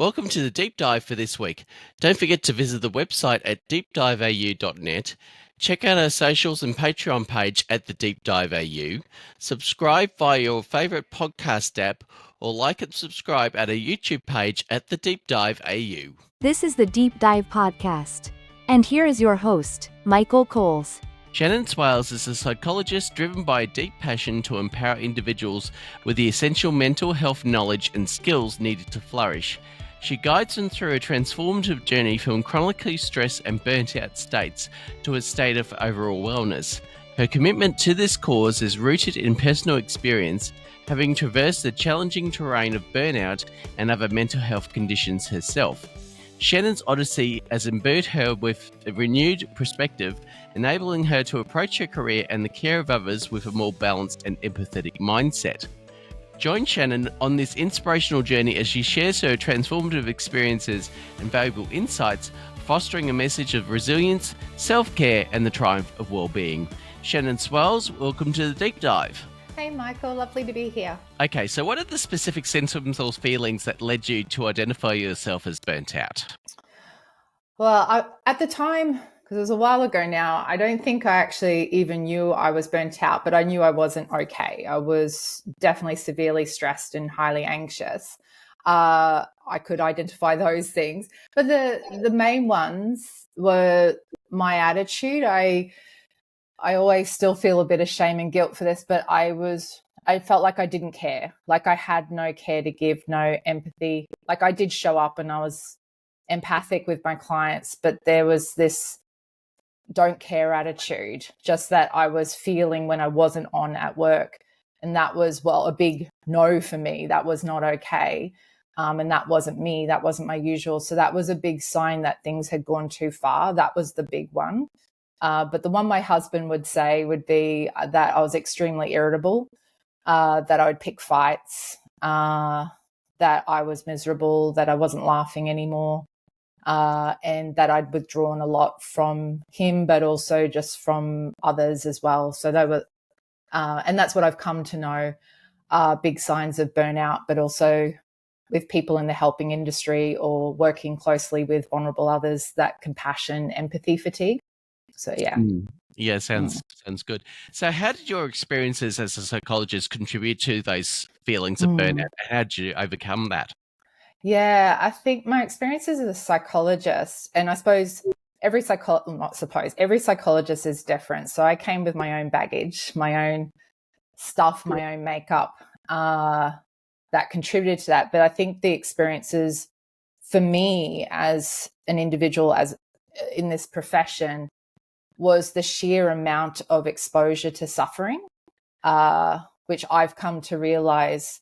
Welcome to the deep dive for this week. Don't forget to visit the website at deepdiveau.net. Check out our socials and Patreon page at the Deep Dive AU. Subscribe via your favorite podcast app or like and subscribe at our YouTube page at the Deep Dive AU. This is the Deep Dive Podcast. And here is your host, Michael Coles. Shannon Swales is a psychologist driven by a deep passion to empower individuals with the essential mental health knowledge and skills needed to flourish. She guides them through a transformative journey from chronically stressed and burnt out states to a state of overall wellness. Her commitment to this cause is rooted in personal experience, having traversed the challenging terrain of burnout and other mental health conditions herself. Shannon's odyssey has imbued her with a renewed perspective, enabling her to approach her career and the care of others with a more balanced and empathetic mindset. Join Shannon on this inspirational journey as she shares her transformative experiences and valuable insights, fostering a message of resilience, self-care, and the triumph of well-being. Shannon Swales, welcome to the Deep Dive. Hey Michael, lovely to be here. Okay, so what are the specific symptoms or feelings that led you to identify yourself as burnt out? Well, at the time, because it was a while ago now, I don't think I actually even knew I was burnt out, but I knew I wasn't okay. I was definitely severely stressed and highly anxious. I could identify those things, but the main ones were my attitude. I always still feel a bit of shame and guilt for this, but I felt like I didn't care. Like I had no care to give, no empathy. Like I did show up and I was empathic with my clients, but there was this don't care attitude just that I was feeling when I wasn't on at work. And that was, a big no for me. That was not okay. And that wasn't me. That wasn't my usual. So that was a big sign that things had gone too far. That was the big one. But the one my husband would say would be that I was extremely irritable, that I would pick fights, that I was miserable, that I wasn't laughing anymore, and that I'd withdrawn a lot from him, but also just from others as well. So they were, and that's what I've come to know, big signs of burnout, but also with people in the helping industry or working closely with vulnerable others, that compassion, empathy fatigue. So, yeah. Yeah, sounds good. So how did your experiences as a psychologist contribute to those feelings of burnout? How did you overcome that? Yeah, I think my experiences as a psychologist, and I suppose every psychologist is different. So I came with my own baggage, my own stuff, my own makeup that contributed to that. But I think the experiences for me as an individual, as in this profession, was the sheer amount of exposure to suffering, which I've come to realize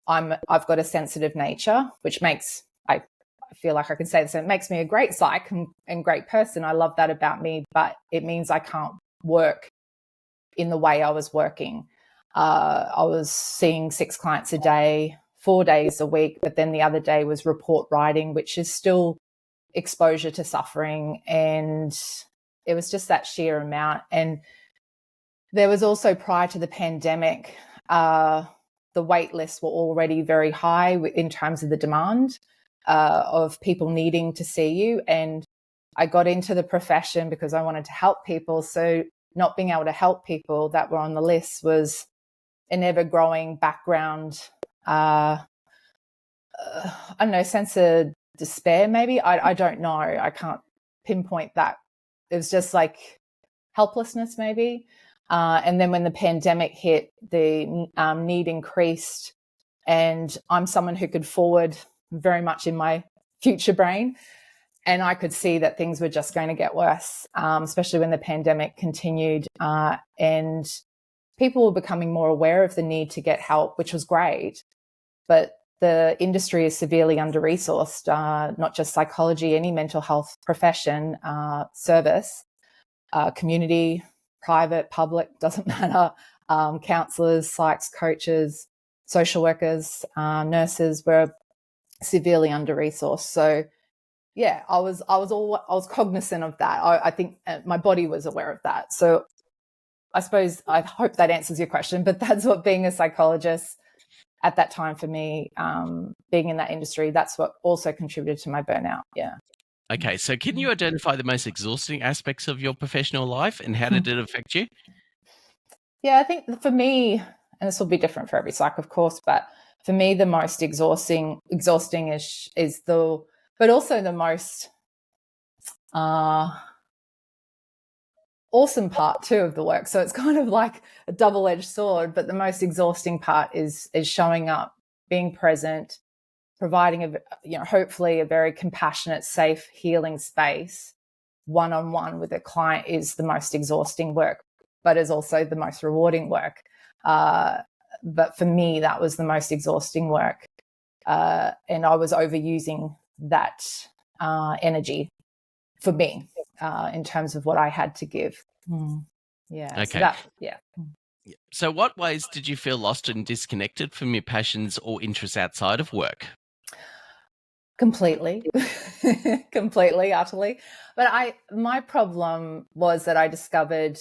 I've got a sensitive nature, which makes, I feel like I can say this, it makes me a great psych and great person. I love that about me, but it means I can't work in the way I was working. I was seeing 6 clients a day, 4 days a week, but then the other day was report writing, which is still exposure to suffering. And it was just that sheer amount. And there was also, prior to the pandemic, the wait lists were already very high in terms of the demand of people needing to see you. And I got into the profession because I wanted to help people. So not being able to help people that were on the list was an ever-growing background, I don't know, sense of despair maybe. I don't know. I can't pinpoint that. It was just like helplessness maybe. And then when the pandemic hit, the need increased, and I'm someone who could forward very much in my future brain. And I could see that things were just going to get worse, especially when the pandemic continued. And people were becoming more aware of the need to get help, which was great. But the industry is severely under-resourced, not just psychology, any mental health profession, service, community, private, public, doesn't matter, counsellors, psychs, coaches, social workers, nurses were severely under-resourced. So yeah, I was cognizant of that. I think my body was aware of that. So I suppose, I hope that answers your question, but that's what being a psychologist at that time for me, being in that industry, that's what also contributed to my burnout. Yeah. Okay, so can you identify the most exhausting aspects of your professional life and how did it affect you? Yeah, I think for me, and this will be different for every psych, of course, but for me, the most exhausting is but also the most awesome part too of the work. So it's kind of like a double-edged sword, but the most exhausting part is showing up, being present, providing hopefully a very compassionate, safe, healing space one-on-one with a client is the most exhausting work, but is also the most rewarding work. But for me, that was the most exhausting work. And I was overusing that energy for me in terms of what I had to give. Yeah. Okay. So that, yeah. So what ways did you feel lost and disconnected from your passions or interests outside of work? Completely, completely, utterly. But my problem was that I discovered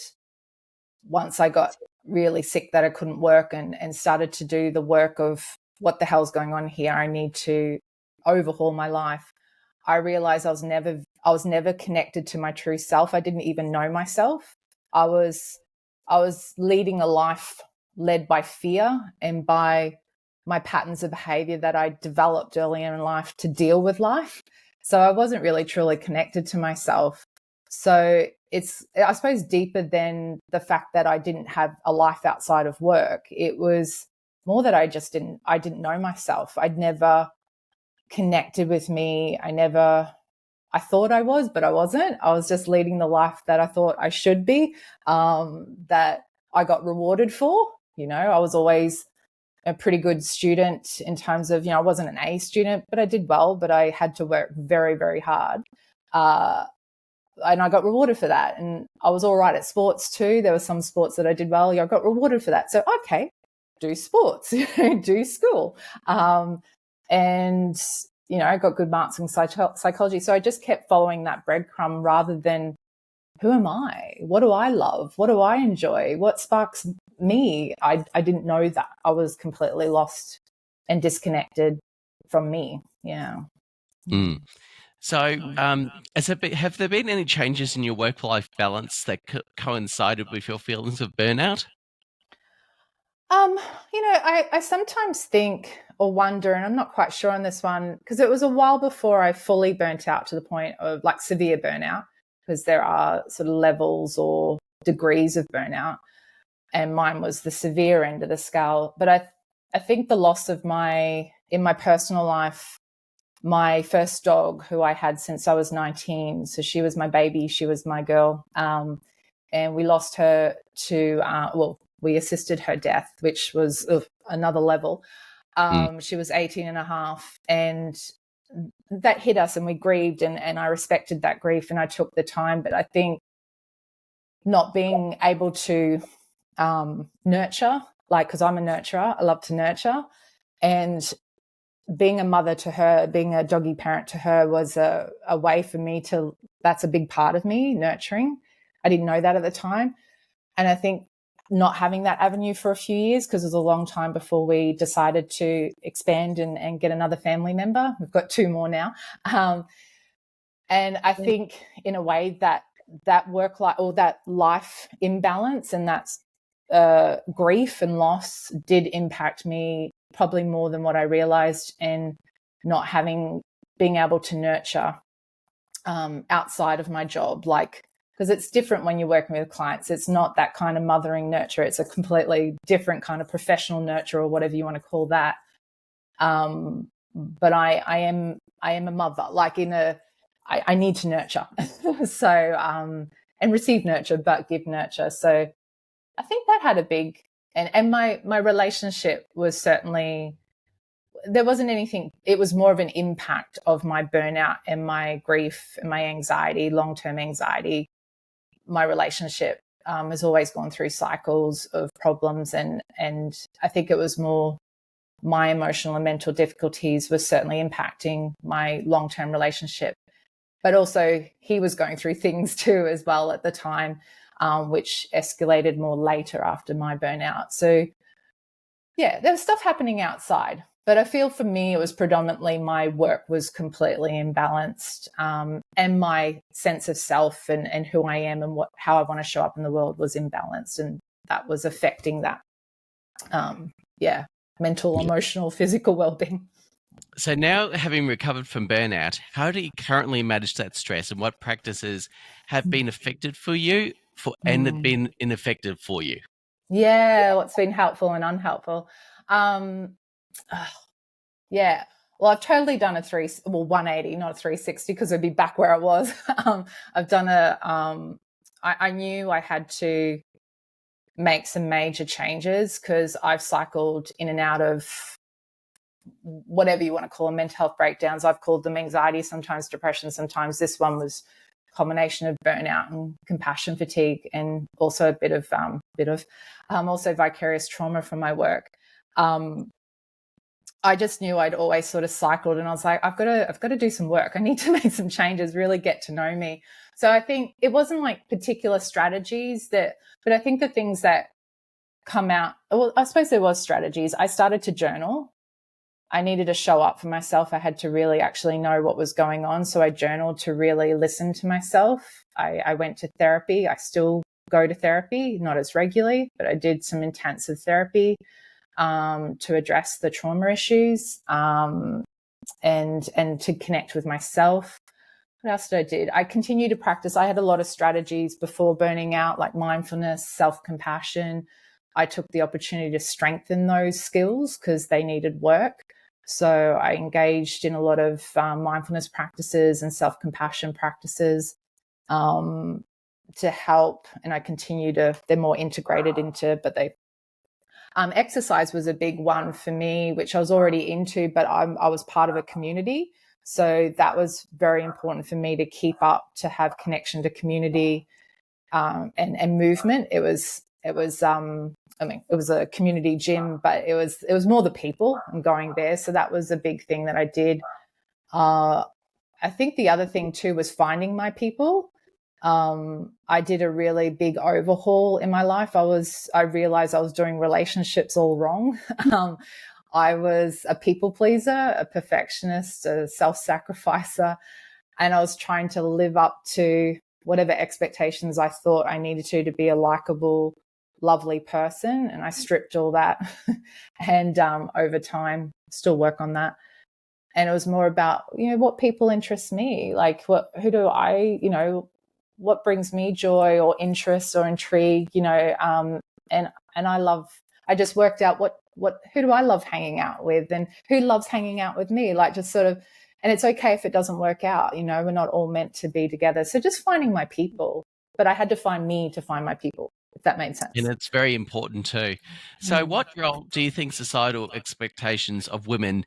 once I got really sick that I couldn't work and started to do the work of what the hell's going on here. I need to overhaul my life. I realized I was never connected to my true self. I didn't even know myself. I was leading a life led by fear and by my patterns of behavior that I developed early in life to deal with life. So I wasn't really truly connected to myself. So it's, I suppose, deeper than the fact that I didn't have a life outside of work. It was more that I didn't know myself. I'd never connected with me. I thought I was, but I wasn't. I was just leading the life that I thought I should be, that I got rewarded for. I was always a pretty good student in terms of, I wasn't an A student, but I did well, but I had to work very, very hard. And I got rewarded for that. And I was all right at sports too. There were some sports that I did well. I got rewarded for that. So, okay, do sports, do school. And, I got good marks in psychology. So I just kept following that breadcrumb rather than who am I? What do I love? What do I enjoy? What sparks me? I didn't know that. I was completely lost and disconnected from me. Yeah. Mm. So, have there been any changes in your work-life balance that coincided with your feelings of burnout? I sometimes think or wonder, and I'm not quite sure on this one, because it was a while before I fully burnt out to the point of like severe burnout, because there are sort of levels or degrees of burnout. And mine was the severe end of the scale. But I think the loss of in my personal life, my first dog, who I had since I was 19. So she was my baby. She was my girl. And we lost her to, we assisted her death, which was another level. She was 18 and a half. And that hit us and we grieved. And I respected that grief and I took the time. But I think not being able to nurture, because I'm a nurturer, I love to nurture. And being a mother to her, being a doggy parent to her was a way for me that's a big part of me, nurturing. I didn't know that at the time. And I think not having that avenue for a few years, because it was a long time before we decided to expand and get another family member. We've got 2 more now. And I think in a way that work life or that life imbalance and that's grief and loss did impact me probably more than what I realized, and not being able to nurture outside of my job, because it's different when you're working with clients. It's not that kind of mothering nurture. It's a completely different kind of professional nurture or whatever you want to call that. But I am a mother, I need to nurture. So, and receive nurture, but give nurture. So I think that had a big, and my relationship was certainly, there wasn't anything, it was more of an impact of my burnout and my grief and my anxiety, long-term anxiety. My relationship has always gone through cycles of problems, and I think it was more my emotional and mental difficulties was certainly impacting my long-term relationship. But also he was going through things too as well at the time, which escalated more later after my burnout. So yeah, there was stuff happening outside, but I feel for me, it was predominantly my work was completely imbalanced, and my sense of self and who I am and how I want to show up in the world was imbalanced, and that was affecting that, mental, emotional, physical well-being. So now, having recovered from burnout, how do you currently manage that stress, and what practices have been effective for you and have been ineffective for you? Yeah, what's been helpful and unhelpful. Um, yeah. Well, I've totally done a 180, not a 360, because I'd be back where I was. I've done I knew I had to make some major changes because I've cycled in and out of whatever you want to call them, mental health breakdowns. I've called them anxiety, sometimes depression, sometimes this one was a combination of burnout and compassion fatigue, and also a bit of also vicarious trauma from my work. I just knew I'd always sort of cycled, and I was like, I've got to do some work. I need to make some changes, really get to know me. So I think it wasn't like particular strategies but I think the things that come out, well, I suppose there was strategies. I started to journal. I needed to show up for myself. I had to really actually know what was going on. So I journaled to really listen to myself. I went to therapy. I still go to therapy, not as regularly, but I did some intensive therapy to address the trauma issues, and to connect with myself. What else did I do? I continued to practice. I had a lot of strategies before burning out, like mindfulness, self-compassion. I took the opportunity to strengthen those skills because they needed work. So I engaged in a lot of mindfulness practices and self-compassion practices to help. And I continue they're more integrated into, but they exercise was a big one for me, which I was already into, but I was part of a community. So that was very important for me to keep up, to have connection to community and movement. It was it was a community gym, but it was more the people and going there. So that was a big thing that I did. I think the other thing too was finding my people. I did a really big overhaul in my life. I realized I was doing relationships all wrong. I was a people pleaser, a perfectionist, a self-sacrificer, and I was trying to live up to whatever expectations I thought I needed to be a likable, lovely person. And I stripped all that and over time still work on that. And it was more about, what people interest me, like who do I, what brings me joy or interest or intrigue, and I just worked out who do I love hanging out with and who loves hanging out with me, like just sort of, and it's okay if it doesn't work out, we're not all meant to be together. So just finding my people, but I had to find me to find my people, if that made sense. And it's very important too. So what role do you think societal expectations of women,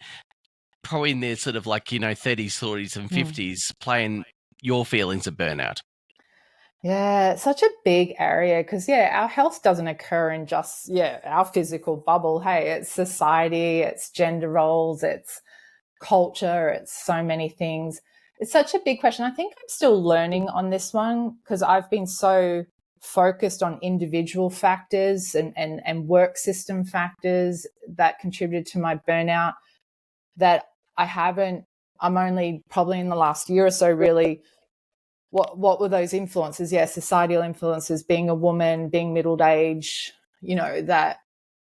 probably in their sort of 30s, 40s and 50s, play in your feelings of burnout? Yeah, it's such a big area because, our health doesn't occur in just, our physical bubble. Hey, it's society, it's gender roles, it's culture, it's so many things. It's such a big question. I think I'm still learning on this one because I've been so focused on individual factors and work system factors that contributed to my burnout that I'm only probably in the last year or so really what were those influences? Yeah, societal influences, being a woman, being middle age, that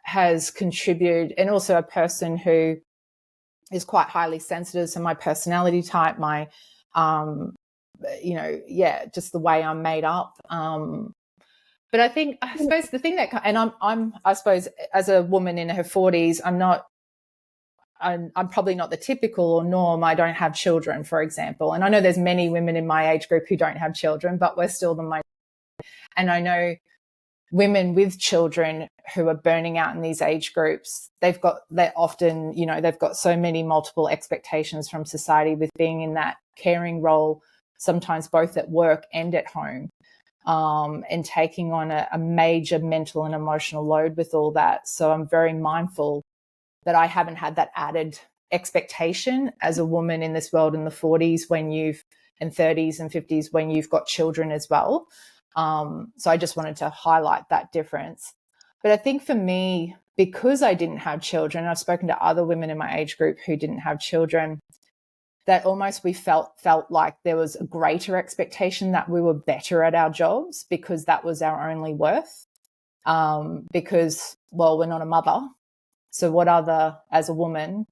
has contributed, and also a person who is quite highly sensitive. So my personality type, my, just the way I'm made up. But I suppose the thing and I suppose as a woman in her 40s, I'm probably not the typical or norm. I don't have children, for example. And I know there's many women in my age group who don't have children, but we're still the minority. And I know women with children who are burning out in these age groups, they've got so many multiple expectations from society with being in that caring role, sometimes both at work and at home, and taking on a major mental and emotional load with all that. So I'm very mindful that I haven't had that added expectation as a woman in this world in the 40s and 30s and 50s when you've got children as well. So I just wanted to highlight that difference. But I think for me, because I didn't have children, I've spoken to other women in my age group who didn't have children, that almost we felt like there was a greater expectation that we were better at our jobs because that was our only worth. Because, well, we're not a mother. So what other, as a woman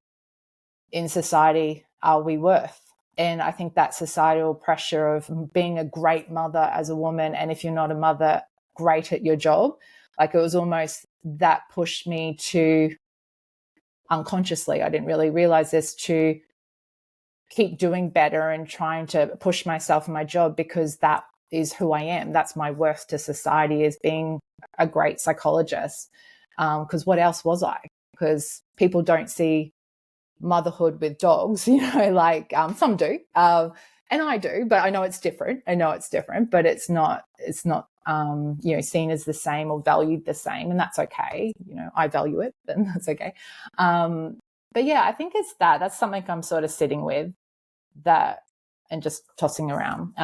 in society, are we worth? And I think that societal pressure of being a great mother as a woman, and if you're not a mother, great at your job, like it was almost that pushed me to, unconsciously, I didn't really realize this, to keep doing better and trying to push myself in my job because that is who I am. That's my worth to society, is being a great psychologist. Because what else was I? Because people don't see motherhood with dogs, like some do. And I do, but I know it's different. But it's not, seen as the same or valued the same. And that's okay. I value it, and that's okay. But yeah, I think it's that's something I'm sort of sitting with, that, and just tossing around.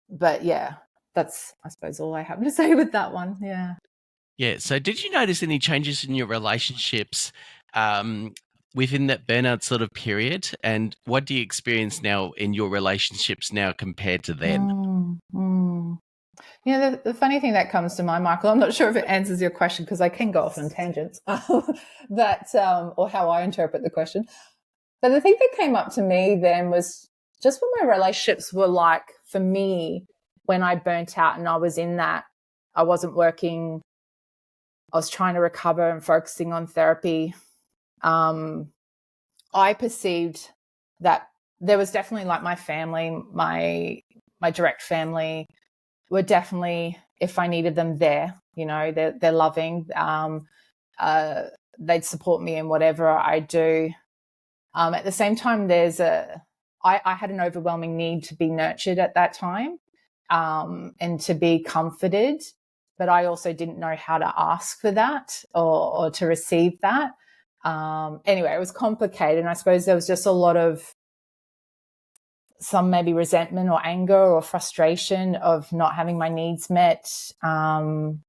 But yeah, that's, I suppose, all I have to say with that one. Yeah. Yeah. So did you notice any changes in your relationships within that burnout sort of period? And what do you experience now in your relationships now compared to then? The funny thing that comes to mind, Michael, I'm not sure if it answers your question because I can go off on tangents, or how I interpret the question. But the thing that came up to me then was just what my relationships were like for me when I burnt out and I was in that. I wasn't working. I was trying to recover and focusing on therapy. I perceived that there was definitely, like, my family, my direct family were definitely, if I needed them, there. They're loving. They'd support me in whatever I do. At the same time, I had an overwhelming need to be nurtured at that time, and to be comforted, but I also didn't know how to ask for that or to receive that. Anyway, it was complicated, and I suppose there was just a lot of some maybe resentment or anger or frustration of not having my needs met. And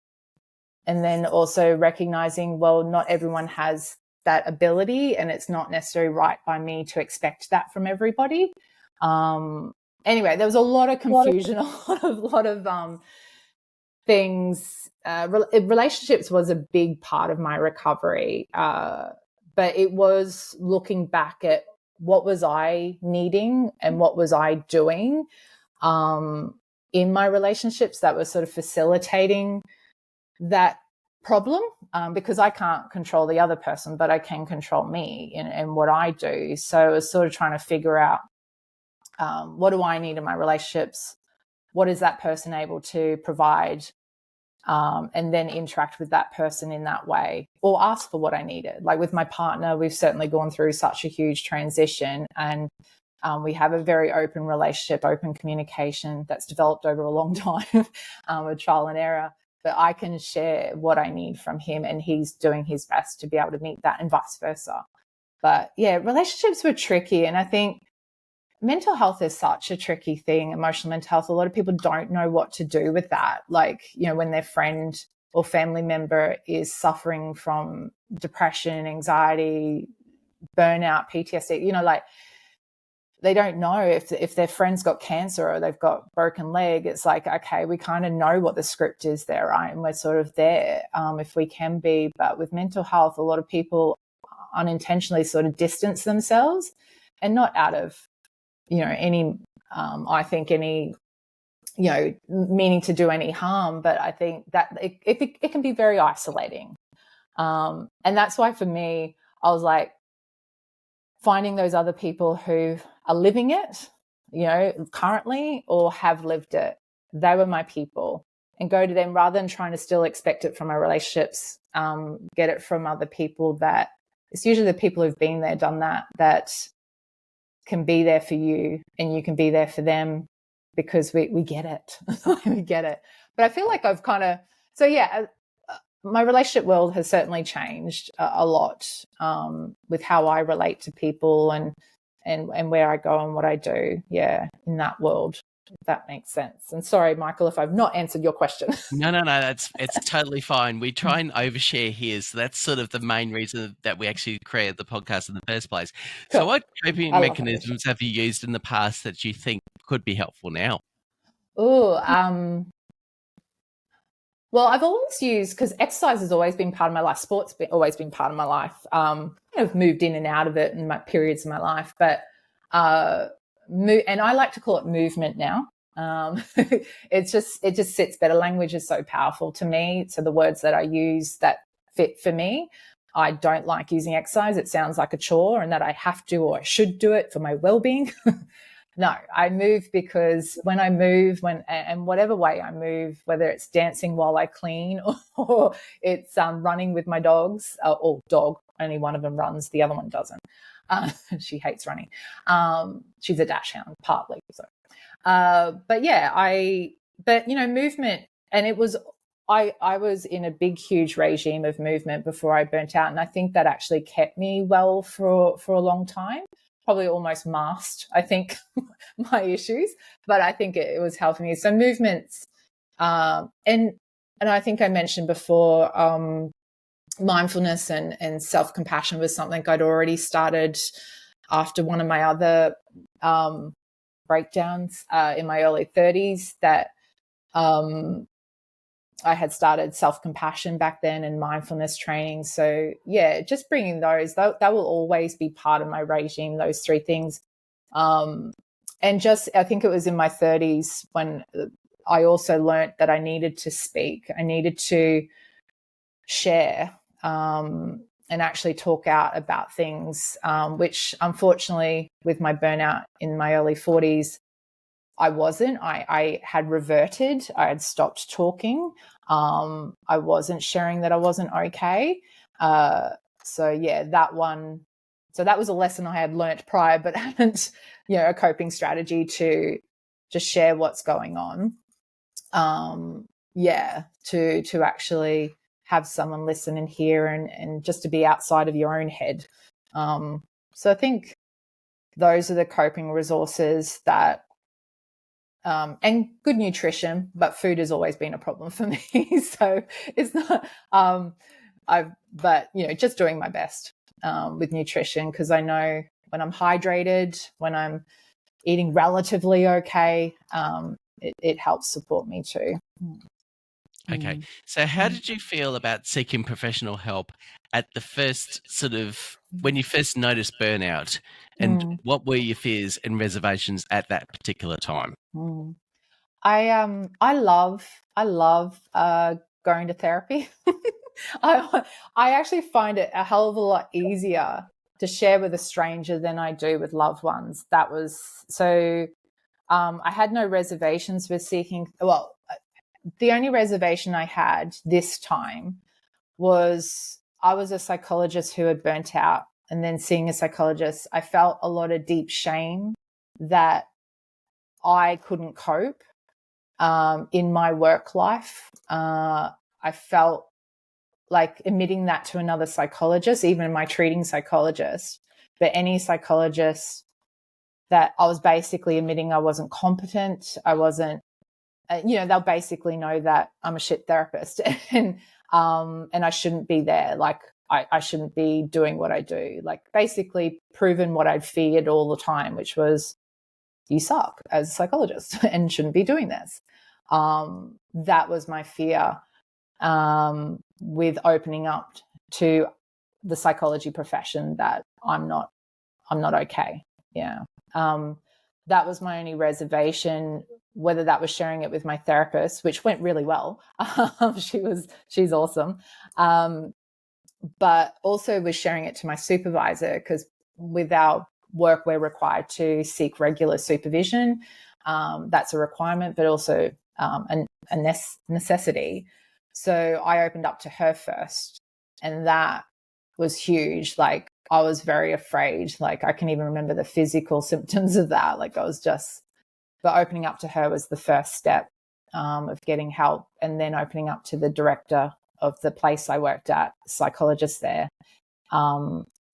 then also recognizing, well, not everyone has that ability, and it's not necessarily right by me to expect that from everybody. Anyway, there was a lot of confusion, a lot of things. Relationships was a big part of my recovery, but it was looking back at what was I needing and what was I doing in my relationships that was sort of facilitating that problem, because I can't control the other person, but I can control me and what I do. So I was sort of trying to figure out, what do I need in my relationships? What is that person able to provide? And then interact with that person in that way, or ask for what I needed. Like with my partner, we've certainly gone through such a huge transition, and we have a very open relationship, open communication that's developed over a long time, with trial and error. But I can share what I need from him, and he's doing his best to be able to meet that, and vice versa. But yeah, relationships were tricky. And I think mental health is such a tricky thing, emotional mental health. A lot of people don't know what to do with that. Like, when their friend or family member is suffering from depression, anxiety, burnout, PTSD, like, they don't know if their friend's got cancer or they've got broken leg. It's like, okay, we kind of know what the script is there, right? And we're sort of there, if we can be. But with mental health, a lot of people unintentionally sort of distance themselves, and not out of, any, I think any, meaning to do any harm, but I think that it can be very isolating. And that's why for me, I was like, finding those other people who are living it, currently, or have lived it. They were my people, and go to them rather than trying to still expect it from our relationships. Get it from other people, that it's usually the people who've been there, done that can be there for you, and you can be there for them, because we get it. We get it. But I feel like I've kind of, so yeah, my relationship world has certainly changed a lot, with how I relate to people and where I go and what I do. Yeah, in that world. if that makes sense. And sorry, Michael, if I've not answered your question. No, it's totally fine. We try and overshare here, so that's sort of the main reason that we actually created the podcast in the first place. So Cool. what coping I love mechanisms have you used in the past that you think could be helpful now? Oh, well, I've always used, because exercise has always been part of my life. Sports always been part of my life. I've moved in and out of it in my periods of my life, but and I like to call it movement now. It just sits better. Language is so powerful to me. So the words that I use that fit for me. I don't like using exercise. It sounds like a chore and that I have to or I should do it for my well-being. No, I move because when I move, and whatever way I move, whether it's dancing while I clean or it's running with my dogs, or dog, only one of them runs, the other one doesn't. She hates running. She's a dash hound, partly. So, but yeah, movement, and it was, I was in a big, huge regime of movement before I burnt out, and I think that actually kept me well for a long time. Probably almost masked, I think, my issues, but I think it was helping me. So movements, and I think I mentioned before, mindfulness and self-compassion was something I'd already started after one of my other breakdowns in my early 30s, that I had started self-compassion back then and mindfulness training. So yeah, just bringing those, that will always be part of my regime, those three things. And just, I think it was in my 30s when I also learned that I needed to speak. I needed to share and actually talk out about things, which unfortunately with my burnout in my early 40s, I wasn't. I had reverted. I had stopped talking. I wasn't sharing that I wasn't okay. So yeah, that one. So that was a lesson I had learnt prior, but hadn't, a coping strategy to just share what's going on. To actually have someone listen and hear, and just to be outside of your own head. So I think those are the coping resources that. And good nutrition, but food has always been a problem for me. So it's not, just doing my best with nutrition, because I know when I'm hydrated, when I'm eating relatively okay, it helps support me too. Okay. So how did you feel about seeking professional help at the first when you first noticed burnout, and what were your fears and reservations at that particular time? I love going to therapy. I actually find it a hell of a lot easier to share with a stranger than I do with loved ones. That was so. I had no reservations with seeking. Well, the only reservation I had this time was I was a psychologist who had burnt out, and then seeing a psychologist, I felt a lot of deep shame that I couldn't cope in my work life. I felt like admitting that to another psychologist, even my treating psychologist, but any psychologist, that I was basically admitting I wasn't competent. I wasn't, they'll basically know that I'm a shit therapist and I shouldn't be there. Like I shouldn't be doing what I do. Like basically proven what I'd feared all the time, which was you suck as a psychologist and shouldn't be doing this. That was my fear with opening up to the psychology profession, that I'm not okay. Yeah. That was my only reservation, whether that was sharing it with my therapist, which went really well. She's awesome. But also was sharing it to my supervisor, because with our work, we're required to seek regular supervision. That's a requirement, but also a necessity. So I opened up to her first, and that was huge. Like I was very afraid. Like I can even remember the physical symptoms of that. Like but opening up to her was the first step of getting help, and then opening up to the director of the place I worked at, psychologist there.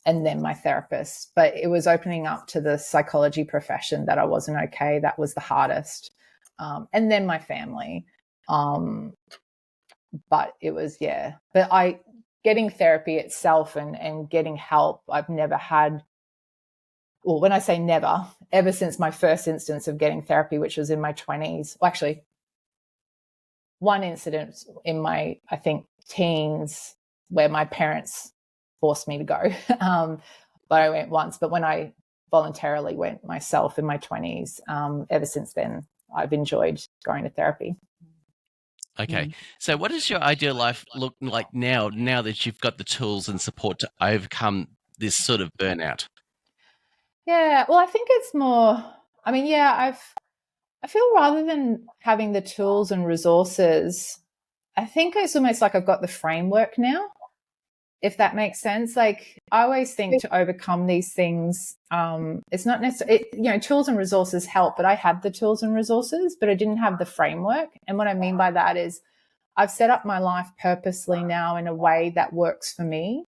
and then my therapist. But it was opening up to the psychology profession that I wasn't okay. That was the hardest. And then my family. But it was, but getting therapy itself and getting help, I've never had, well, when I say never, ever since my first instance of getting therapy, which was in my 20s, well, actually one incident in my, I think, teens where my parents forced me to go. But I went once, but when I voluntarily went myself in my 20s, ever since then, I've enjoyed going to therapy. Okay. So what does your ideal life look like now that you've got the tools and support to overcome this sort of burnout? Yeah, well, I think it's more, I mean, yeah, I feel rather than having the tools and resources, I think it's almost like I've got the framework now, if that makes sense. Like I always think to overcome these things, it's not necessarily, tools and resources help, but I had the tools and resources, but I didn't have the framework. And what I mean by that is I've set up my life purposely now in a way that works for me,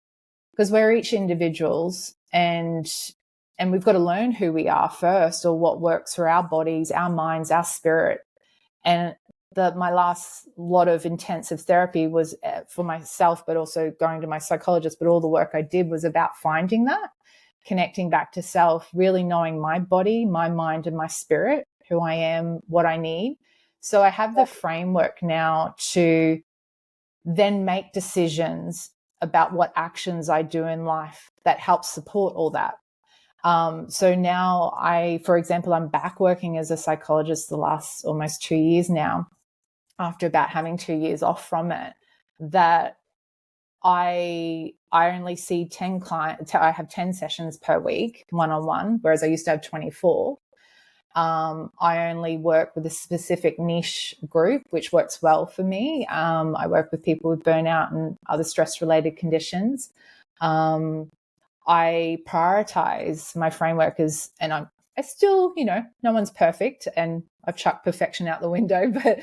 because we're each individuals and we've got to learn who we are first, or what works for our bodies, our minds, our spirit. And my last lot of intensive therapy was for myself, but also going to my psychologist. But all the work I did was about finding that, connecting back to self, really knowing my body, my mind, and my spirit, who I am, what I need. So I have the framework now to then make decisions about what actions I do in life that help support all that. So now for example, I'm back working as a psychologist the last almost 2 years now, after about having 2 years off from it, that I only see 10 clients. I have 10 sessions per week, one-on-one, whereas I used to have 24. I only work with a specific niche group, which works well for me. I work with people with burnout and other stress-related conditions. I prioritize my framework and I still, no one's perfect, and I've chucked perfection out the window, but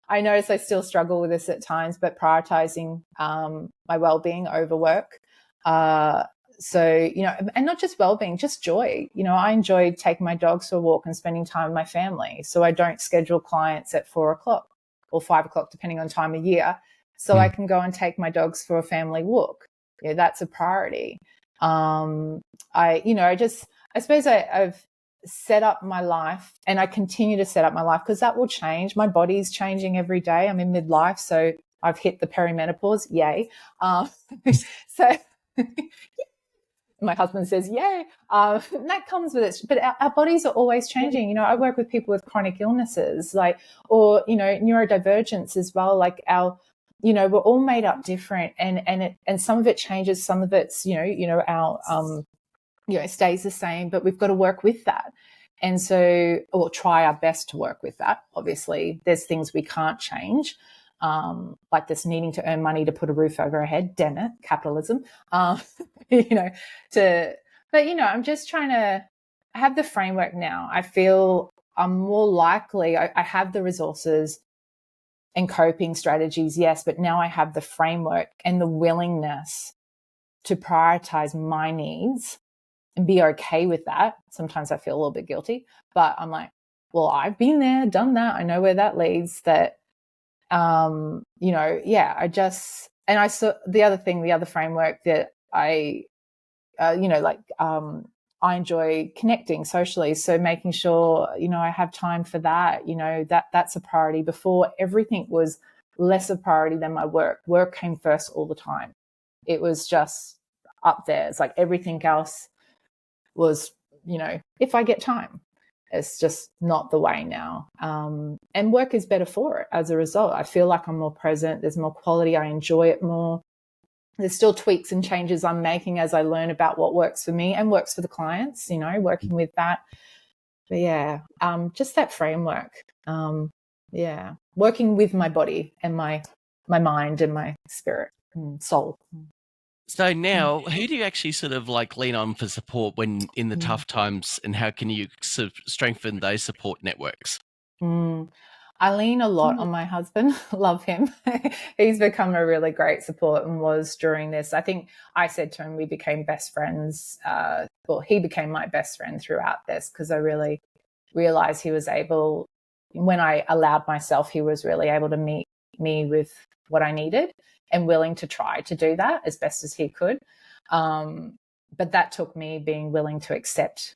I notice I still struggle with this at times, but prioritizing my well-being over work. So, and not just well-being, just joy. I enjoy taking my dogs for a walk and spending time with my family. So I don't schedule clients at 4:00 or 5:00, depending on time of year. So I can go and take my dogs for a family walk. Yeah, that's a priority. I suppose I've set up my life, and I continue to set up my life, because that will change. My body's changing every day. I'm in midlife, so I've hit the perimenopause. Yay. So my husband says, yay. That comes with it. But our bodies are always changing. I work with people with chronic illnesses, or neurodivergence as well. Like we're all made up different, and some of it changes, some of it's, it stays the same, but we've got to work with that. And so, or try our best to work with that. Obviously, there's things we can't change, like this needing to earn money to put a roof over our head. Damn it, capitalism. But I'm just trying to have the framework now. I feel I'm more likely, I have the resources and coping strategies, yes, but now I have the framework and the willingness to prioritize my needs and be okay with that. Sometimes I feel a little bit guilty, but I'm like, well, I've been there, done that. I know where that leads. That, I saw the other framework that I enjoy connecting socially. So making sure, I have time for that, that's a priority. Before, everything was less a priority than my work. Work came first all the time. It was just up there. It's like everything else was, if I get time. It's just not the way now. And work is better for it as a result. I feel like I'm more present. There's more quality. I enjoy it more. There's still tweaks and changes I'm making as I learn about what works for me and works for the clients, working with that. But yeah, just that framework. Working with my body and my mind and my spirit and soul. So now, who do you actually sort of lean on for support when in the tough times, and how can you sort of strengthen those support networks? I lean a lot on my husband. Love him. He's become a really great support and was during this. I think I said to him, we became best friends. Well, he became my best friend throughout this because I really realized he was able, when I allowed myself, he was really able to meet me with what I needed and willing to try to do that as best as he could. But that took me being willing to accept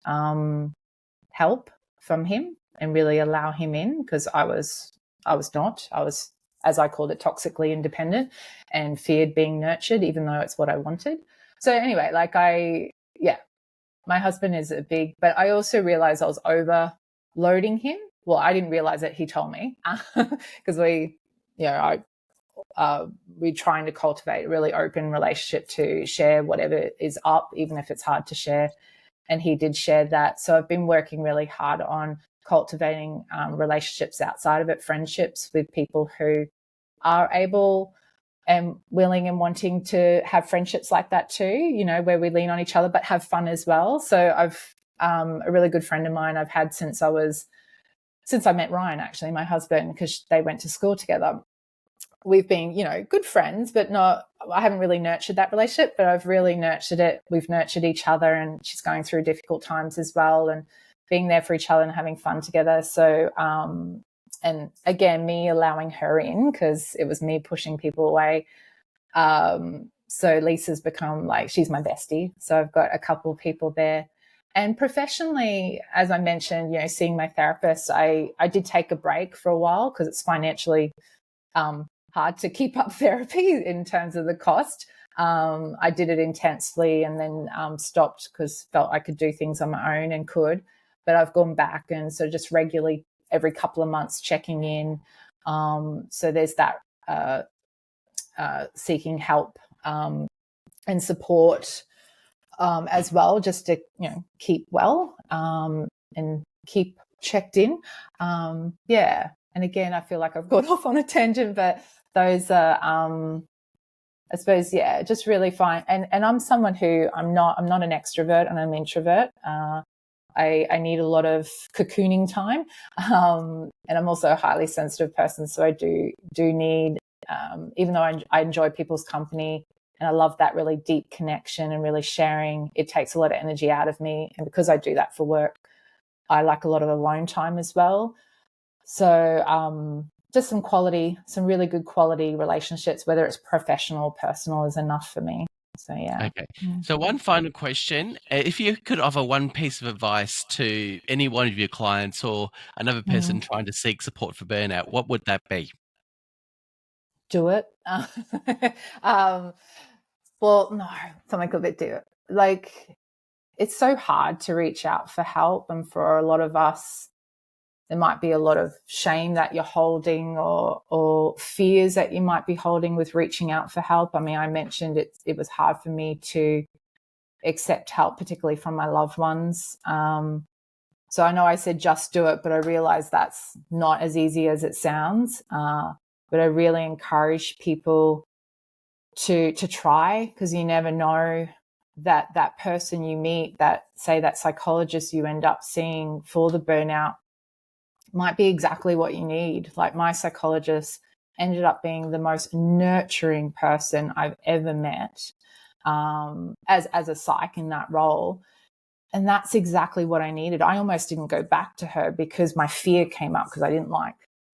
help from him and really allow him in, because I was not. I was, as I called it, toxically independent and feared being nurtured, even though it's what I wanted. So anyway, my husband is a big, but I also realized I was overloading him. Well, I didn't realize it. He told me because we're trying to cultivate a really open relationship to share whatever is up, even if it's hard to share. And he did share that. So I've been working really hard on cultivating relationships outside of it, friendships with people who are able and willing and wanting to have friendships like that too, where we lean on each other, but have fun as well. So I've a really good friend of mine I've had since I met Ryan, actually, my husband, because they went to school together. We've been, good friends, but I haven't really nurtured that relationship, but I've really nurtured it. We've nurtured each other, and she's going through difficult times as well, and being there for each other and having fun together. So, and again, me allowing her in because it was me pushing people away. So Lisa's become she's my bestie. So I've got a couple of people there. And professionally, as I mentioned, seeing my therapist, I did take a break for a while because it's financially hard to keep up therapy in terms of the cost. I did it intensely and then stopped because felt I could do things on my own and could. But I've gone back and so just regularly every couple of months checking in. So there's that seeking help and support as well, just to keep well and keep checked in. And again, I feel like I've gone off on a tangent, but those are I suppose just really fine. And I'm someone who I'm not an extrovert, and I'm an introvert. I need a lot of cocooning time, and I'm also a highly sensitive person, so I do need, even though I enjoy people's company and I love that really deep connection and really sharing, it takes a lot of energy out of me. And because I do that for work, I like a lot of alone time as well. So just some really good quality relationships, whether it's professional or personal, is enough for me. So, yeah. Okay. So one final question. If you could offer one piece of advice to any one of your clients or another person trying to seek support for burnout, what would that be? Do it. Well, no, something a bit do it. It's so hard to reach out for help. And for a lot of us, there might be a lot of shame that you're holding or fears that you might be holding with reaching out for help. I mean, I mentioned it was hard for me to accept help, particularly from my loved ones. So I know I said just do it, but I realize that's not as easy as it sounds. But I really encourage people to try, because you never know that person you meet, that psychologist you end up seeing for the burnout might be exactly what you need. Like, my psychologist ended up being the most nurturing person I've ever met as a psych in that role. And that's exactly what I needed. I almost didn't go back to her because my fear came up, because I didn't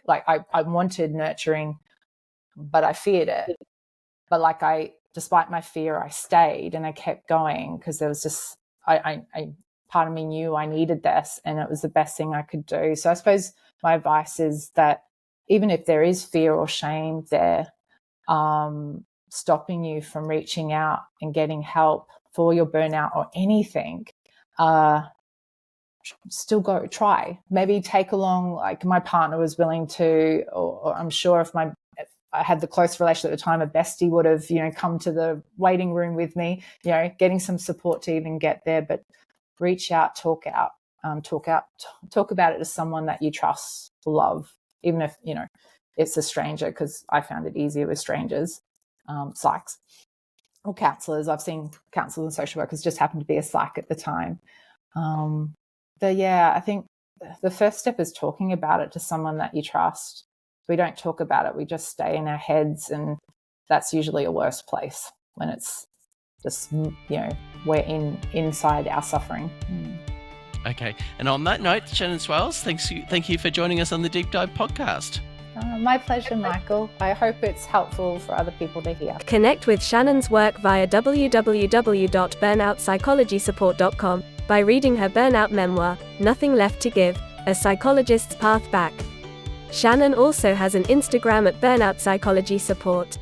I wanted nurturing, but I feared it. But despite my fear, I stayed and I kept going, because there was just, I part of me knew I needed this, and it was the best thing I could do. So I suppose my advice is that even if there is fear or shame there, stopping you from reaching out and getting help for your burnout or anything, still go try. Maybe take along, like my partner was willing to, or I'm sure if I had the close relationship at the time, a bestie would have, come to the waiting room with me, getting some support to even get there. But reach out, talk about it to someone that you trust, love, even if, it's a stranger, because I found it easier with strangers, psychs or counselors. I've seen counselors and social workers, just happened to be a psych at the time. But yeah, I think the first step is talking about it to someone that you trust. We don't talk about it. We just stay in our heads, and that's usually a worse place when it's just, we're inside our suffering. Okay. And on that note, Shannon Swales, thank you for joining us on the Deep Dive podcast. My pleasure, Michael. I hope it's helpful for other people to hear. Connect with Shannon's work via www.burnoutspsychologysupport.com by reading her burnout memoir, Nothing Left to Give, A Psychologist's Path Back. Shannon also has an Instagram at Burnout Psychology Support.